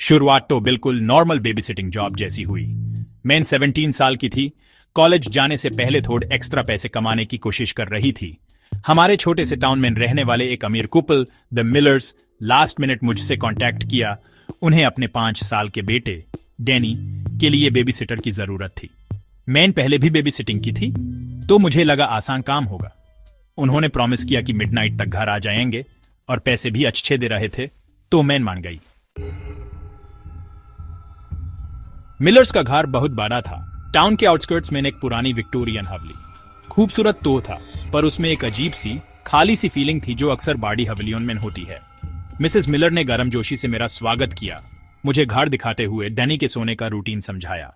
शुरुआत तो बिल्कुल नॉर्मल बेबीसिटिंग जॉब जैसी हुई। मैं 17 साल की थी। कॉलेज जाने से पहले थोड़े एक्स्ट्रा पैसे कमाने की कोशिश कर रही थी। हमारे छोटे से टाउन में रहने वाले एक अमीर couple the millers last minute मुझसे कांटेक्ट किया। उन्हें अपने 5 साल के बेटे डैनी के लिए बेबीसिटर की जरूरत थी। मैंने पहले भी बेबीसिटिंग की थी, तो मुझे लगा आसान काम होगा। उन्होंने प्रॉमिस किया कि मिडनाइट तक घर आ जाएंगे और पैसे भी अच्छे दे रहे थे, तो मैं मान गई। मिलर्स का घर बहुत बड़ा था। टाउन के आउटस्कर्ट्स में एक पुरानी विक्टोरियन हवेली। खूबसूरत तो था, पर उसमें एक अजीब सी खाली सी फीलिंग थी जो अक्सर बड़ी हवेलियों में होती है। मिसेस मिलर ने गर्मजोशी से मेरा स्वागत किया, मुझे घर दिखाते हुए डैनी के सोने का रूटीन समझाया।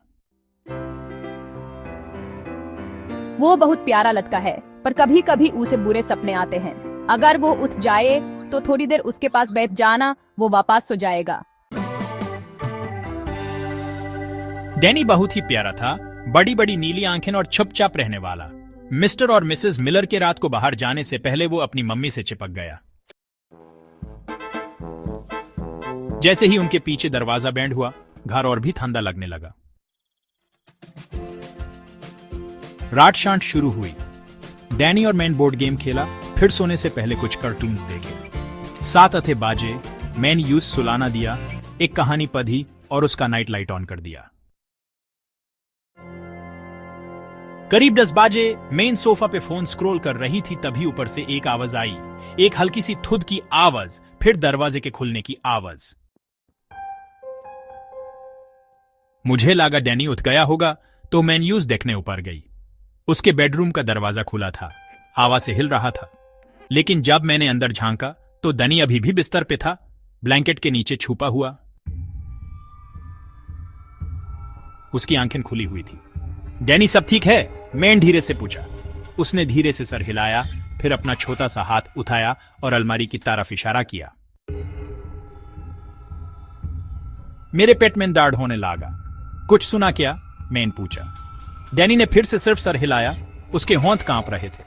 वो बहुत प्यारा लड़का है, पर कभी कभी उसे बुरे सपने आते हैं। अगर वो उठ जाए तो थोड़ी देर उसके पास बैठ जाना, वो वापस सो जाएगा। डैनी बहुत ही प्यारा था, बड़ी बड़ी नीली आंखें और चुपचाप रहने वाला। मिस्टर और मिसेस मिलर के रात को बाहर जाने से पहले वो अपनी मम्मी से चिपक गया। जैसे ही उनके पीछे दरवाजा बैंड हुआ, घर और भी ठंडा लगने लगा। रात शांत शुरू हुई। डैनी और मैंने बोर्ड गेम खेला, फिर सोने से पहले कुछ कार्टून्स देखे। 7 अथे बाजे, मैंने यूज सुलाना दिया, एक कहानी पढ़ी और उसका नाइट लाइट ऑन कर दिया। करीब 10 बाजे मेन सोफा पे फोन स्क्रॉल कर रही थी, तभी ऊपर से एक आवाज आई, एक हल्की सी थुद की आवाज, फिर दरवाजे के खुलने की आवाज। मुझे लगा डैनी उठ गया होगा, तो मैं न्यूज देखने ऊपर गई। उसके बेडरूम का दरवाजा खुला था, हवा से हिल रहा था। लेकिन जब मैंने अंदर झांका तो डैनी अभी भी बिस्तर पे था, ब्लैंकेट के नीचे छुपा हुआ। उसकी आंखें खुली हुई थी। डैनी सब ठीक है? मैंने धीरे से पूछा। उसने धीरे से सर हिलाया, फिर अपना छोटा सा हाथ उठाया और अलमारी की तरफ इशारा किया। मेरे पेट में दर्द होने लगा। कुछ सुना क्या? मैंने पूछा। डैनी ने फिर से सिर्फ सर हिलाया, उसके होंठ कांप रहे थे।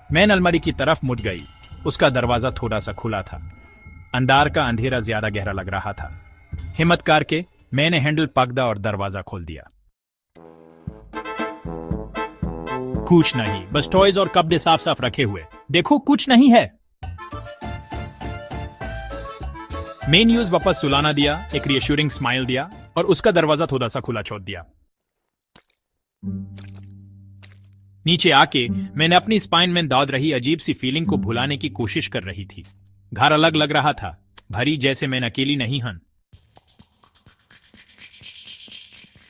मैंने अलमारी की तरफ मुड़ गई। उसका दरवाजा थोड़ा सा खुला था। अंदर का अंधेरा ज्यादा गहरा लग रहा था। हिम्मत करके मैंने हैंडल पकड़ा और दरवाजा खोल दिया। कुछ नहीं, बस टॉयज और कपड़े साफ साफ रखे हुए। देखो, कुछ नहीं है। मेन न्यूज वापस सुलाना दिया, एक रिएश्योरिंग स्माइल दिया और उसका दरवाजा थोड़ा सा खुला छोड़ दिया। नीचे आके मैंने अपनी स्पाइन में दौड़ रही अजीब सी फीलिंग को भुलाने की कोशिश कर रही थी। घर अलग लग रहा था, भरी जैसे मैं अकेली नहीं हूं।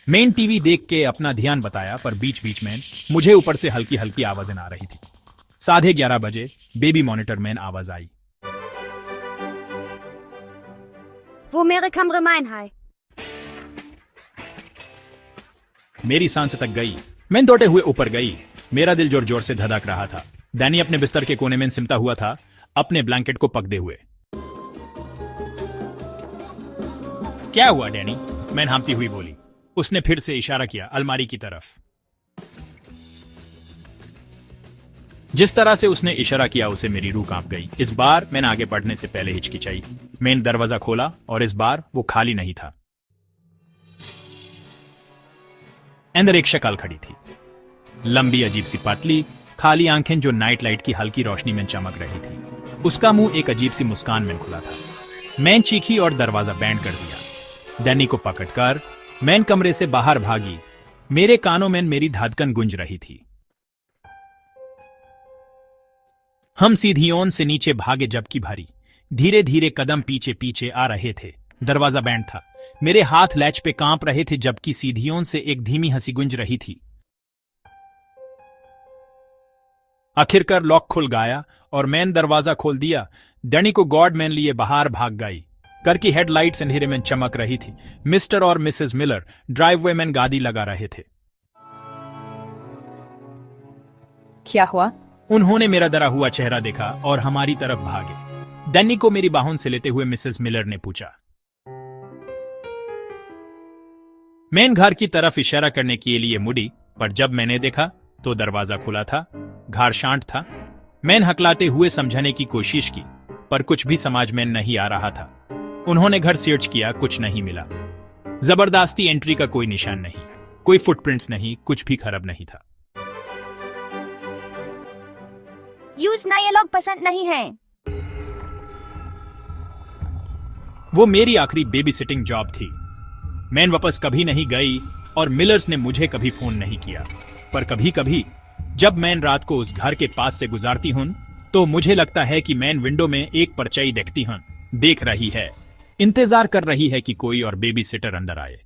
मेन टीवी देख के अपना ध्यान बताया, पर बीच बीच में मुझे ऊपर से हल्की हल्की आवाजें आ रही थी। 11:30 बजे बेबी मॉनिटर में आवाज आई। वो मेरे कमरे में है। मेरी सांस तक गई। मैं दौड़ते हुए ऊपर गई। मेरा दिल जोर जोर से धड़क रहा था। डैनी अपने बिस्तर के कोने में सिमटा हुआ था, अपने ब्लैंकेट को पकड़े हुए। क्या हुआ डैनी? मैं हांफती हुई बोली। उसने फिर से इशारा किया अलमारी की तरफ। जिस तरह से उसने इशारा किया, उसे मेरी रूह कांप गई। इस बार मैंने आगे बढ़ने से पहले हिचकिचाई। मैंने दरवाजा खोला और इस बार वो खाली नहीं था। अंदर एक शक्ल खड़ी थी, लंबी, अजीब सी पतली, खाली आंखें जो नाइट लाइट की हल्की रोशनी में चमक रही थी। उसका मुंह एक अजीब सी मुस्कान में खुला था। मैं चीखी और दरवाजा बैंड कर दिया। डैनी को पकड़कर मैं कमरे से बाहर भागी। मेरे कानों में मेरी धड़कन गूंज रही थी। हम सीढ़ियों से नीचे भागे, जबकि भारी धीरे धीरे कदम पीछे पीछे आ रहे थे। दरवाजा बैंड था। मेरे हाथ लैच पे कांप रहे थे, जबकि सीढ़ियों से एक धीमी हंसी गूंज रही थी। आखिरकार लॉक खुल गया और मैंने दरवाजा खोल दिया। डैनी को गॉडमैन लिए बाहर भाग गई। घर की हेडलाइट्स अंधेरे में चमक रही थी। मिस्टर और मिसेस मिलर ड्राइववे में गाड़ी लगा रहे थे। क्या हुआ? उन्होंने मेरा डरा हुआ चेहरा देखा और हमारी तरफ भागे। डैनी को मेरी बाहों से लेते हुए मिसेस मिलर ने पूछा। मैं घर की तरफ इशारा करने के लिए मुड़ी, पर जब मैंने देखा तो दरवाजा खुला था, घर शांत था। मैंने हकलाते हुए समझाने की कोशिश की, पर कुछ भी समझ में नहीं आ रहा था। उन्होंने घर सर्च किया, कुछ नहीं मिला। जबरदस्ती एंट्री का कोई निशान नहीं, कोई फुटप्रिंट्स नहीं, कुछ भी खराब नहीं था। यूज ना ये लोग पसंद नहीं है। वो मेरी आखिरी बेबी सिटिंग जॉब थी। मैन वापस कभी नहीं गई और मिलर्स ने मुझे कभी फोन नहीं किया। पर कभी कभी जब मैन रात को उस घर के पास से गुजारती हूं तो मुझे लगता है कि मैन विंडो में एक परछाई देखती हूं, देख रही है, इंतजार कर रही है कि कोई और बेबी सिटर अंदर आए।